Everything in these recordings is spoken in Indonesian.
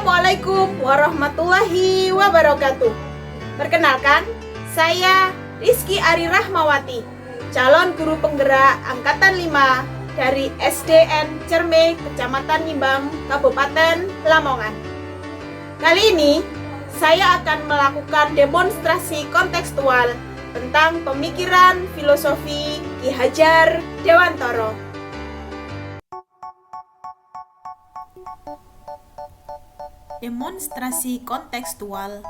Assalamualaikum warahmatullahi wabarakatuh. Perkenalkan, saya Rizky Ari Rahmawati, calon guru penggerak Angkatan 5 dari SDN Cerme, Kecamatan Nimbang, Kabupaten Lamongan. Kali ini, saya akan melakukan demonstrasi kontekstual tentang pemikiran filosofi Ki Hajar Dewantara. Demonstrasi kontekstual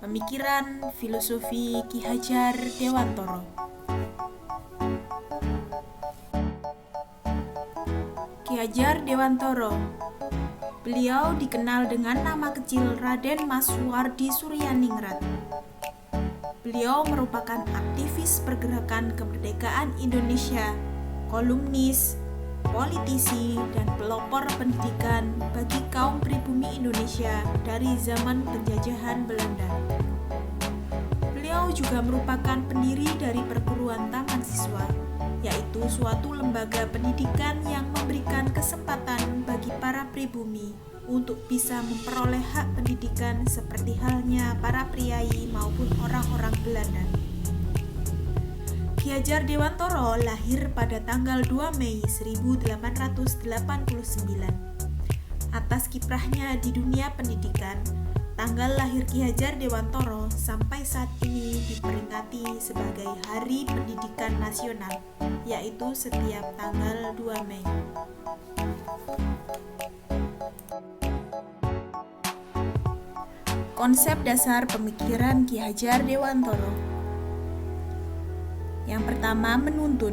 pemikiran filosofi Ki Hajar Dewantara. Ki Hajar Dewantara. Beliau dikenal dengan nama kecil Raden Mas Suwardi Suryaningrat. Beliau merupakan aktivis pergerakan kemerdekaan Indonesia, kolumnis, politisi, dan pelopor pendidikan bagi kaum pribumi Indonesia dari zaman penjajahan Belanda. Beliau juga merupakan pendiri dari perguruan taman siswa, yaitu suatu lembaga pendidikan yang memberikan kesempatan bagi para pribumi untuk bisa memperoleh hak pendidikan seperti halnya para priai maupun orang-orang Belanda. Ki Hajar Dewantara lahir pada tanggal 2 Mei 1889. Atas kiprahnya di dunia pendidikan, tanggal lahir Ki Hajar Dewantara sampai saat ini diperingati sebagai Hari Pendidikan Nasional, yaitu setiap tanggal 2 Mei. Konsep dasar pemikiran Ki Hajar Dewantara. Yang pertama, menuntun.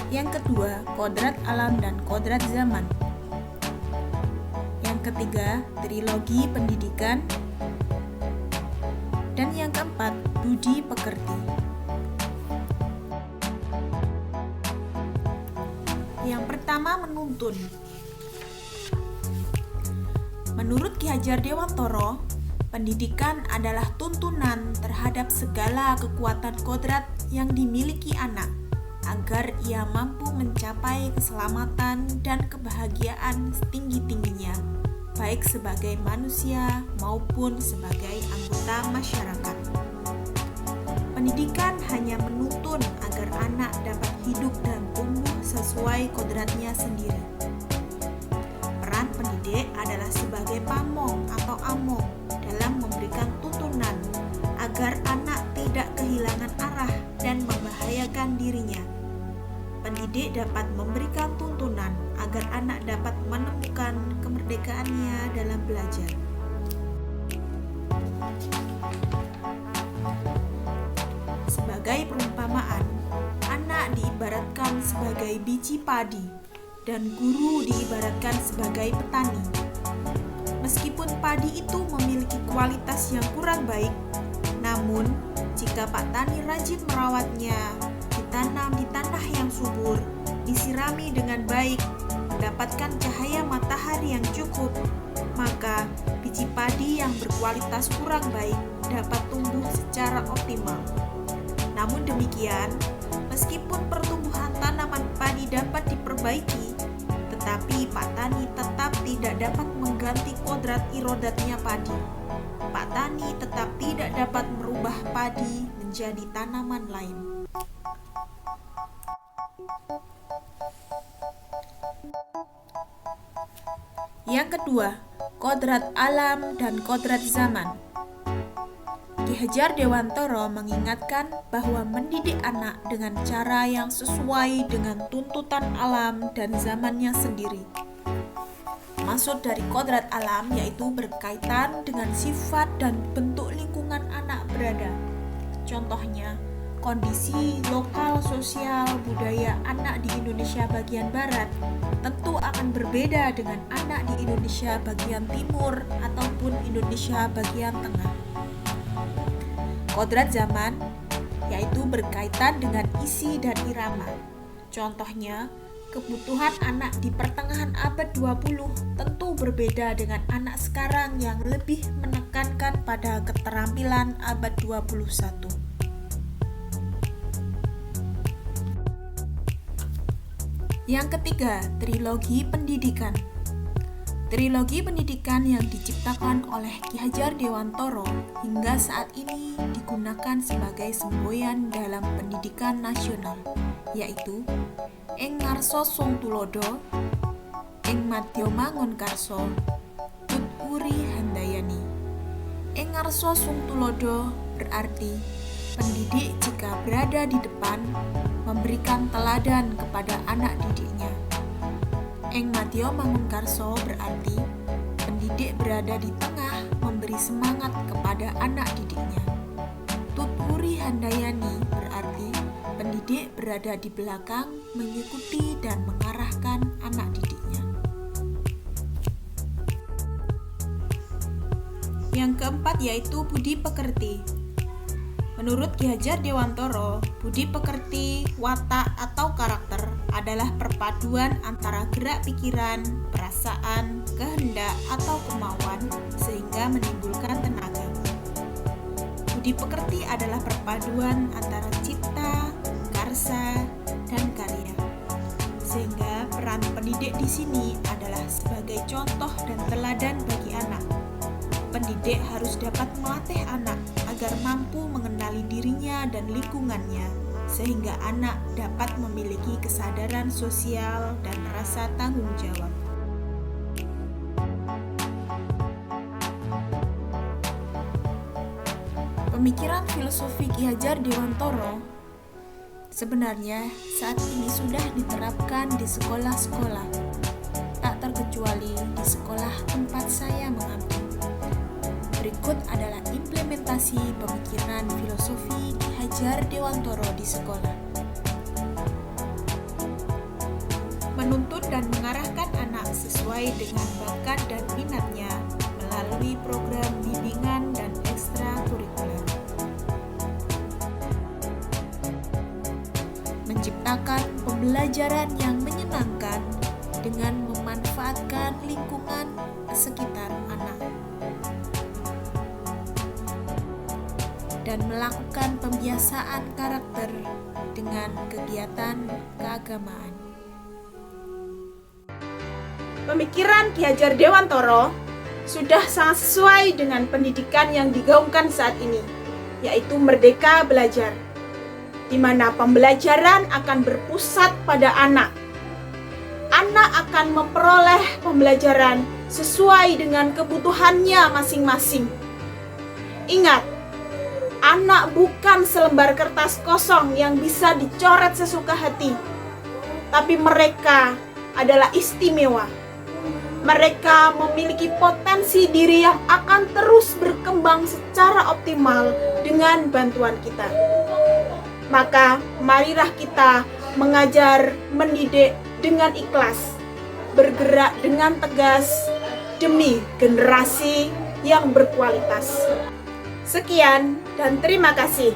Yang kedua, kodrat alam dan kodrat zaman. Yang ketiga, trilogi pendidikan. Dan yang keempat, budi pekerti. Yang pertama, menuntun. Menurut Ki Hajar Dewantara, pendidikan adalah tuntunan terhadap segala kekuatan kodrat yang dimiliki anak agar ia mampu mencapai keselamatan dan kebahagiaan setinggi-tingginya, baik sebagai manusia maupun sebagai anggota masyarakat. Pendidikan hanya menuntun agar anak dapat hidup dan tumbuh sesuai kodratnya sendiri. Peran pendidik adalah sebagai pamong atau among dalam memberikan tuntunan agar anak tidak kehilangan arah dan membahayakan dirinya. Pendidik dapat memberikan tuntunan agar anak dapat menemukan kemerdekaannya dalam belajar. Sebagai perumpamaan, anak diibaratkan sebagai biji padi dan guru diibaratkan sebagai petani. Meskipun padi itu memiliki kualitas yang kurang baik, namun jika Pak Tani rajin merawatnya, ditanam di tanah yang subur, disirami dengan baik, mendapatkan cahaya matahari yang cukup, maka biji padi yang berkualitas kurang baik dapat tumbuh secara optimal. Namun demikian, meskipun pertumbuhan tanaman padi dapat diperbaiki, tetapi Pak Tani tetap tidak dapat mengganti kodrat irodatnya padi. Pak Tani tetap tidak dapat merubah padi menjadi tanaman lain. Yang kedua, kodrat alam dan kodrat zaman. Ki Hajar Dewantara mengingatkan bahwa mendidik anak dengan cara yang sesuai dengan tuntutan alam dan zamannya sendiri. Maksud dari kodrat alam yaitu berkaitan dengan sifat dan bentuk lingkungan anak berada. Contohnya, kondisi lokal sosial budaya anak di Indonesia bagian barat tentu akan berbeda dengan anak di Indonesia bagian timur ataupun Indonesia bagian tengah. Kodrat zaman yaitu berkaitan dengan isi dan irama. Contohnya, kebutuhan anak di pertengahan abad 20 tentu berbeda dengan anak sekarang yang lebih menekankan pada keterampilan abad 21. Yang ketiga, trilogi pendidikan. Trilogi pendidikan yang diciptakan oleh Ki Hajar Dewantoro hingga saat ini digunakan sebagai semboyan dalam pendidikan nasional, yaitu Ing Ngarsa Sung Tulodo, Ing Madya Mangun Karso, Tut Wuri Handayani. Ing Ngarsa Sung Tulodo berarti pendidik jika berada di depan memberikan teladan kepada anak didiknya. Ing Madya Mangun Karso berarti pendidik berada di tengah memberi semangat kepada anak didiknya. Tut Wuri Handayani berarti pendidik berada di belakang mengikuti dan mengarahkan anak didiknya. Yang keempat yaitu budi pekerti. Menurut Ki Hajar Dewantoro, budi pekerti, watak atau karakter adalah perpaduan antara gerak pikiran, perasaan, kehendak atau kemauan sehingga menimbulkan tenaga. Budi pekerti adalah perpaduan antara cipta, karsa, dan karya. Sehingga peran pendidik di sini adalah sebagai contoh dan teladan bagi anak. Pendidik harus dapat melatih anak agar mampu mengenali dirinya dan lingkungannya, sehingga anak dapat memiliki kesadaran sosial dan rasa tanggung jawab. Pemikiran filosofi Ki Hajar Dewantoro sebenarnya saat ini sudah diterapkan di sekolah-sekolah, tak terkecuali di sekolah tempat saya mengabdi. Berikut adalah implementasi pemikiran filosofi Ki Hajar Dewantoro di sekolah. Menuntun dan mengarahkan anak sesuai dengan bakat dan minatnya melalui program bimbingan dan ekstrakurikuler. Menciptakan pembelajaran yang menyenangkan dengan memanfaatkan lingkungan sekitar anak. Dan melakukan pembiasaan karakter dengan kegiatan keagamaan. Pemikiran Ki Hajar Dewantoro sudah sangat sesuai dengan pendidikan yang digaungkan saat ini, yaitu Merdeka Belajar, di mana pembelajaran akan berpusat pada anak. Anak akan memperoleh pembelajaran sesuai dengan kebutuhannya masing-masing. Ingat, anak bukan selembar kertas kosong yang bisa dicoret sesuka hati, tapi mereka adalah istimewa. Mereka memiliki potensi diri yang akan terus berkembang secara optimal dengan bantuan kita. Maka marilah kita mengajar, mendidik dengan ikhlas, bergerak dengan tegas demi generasi yang berkualitas. Sekian dan terima kasih.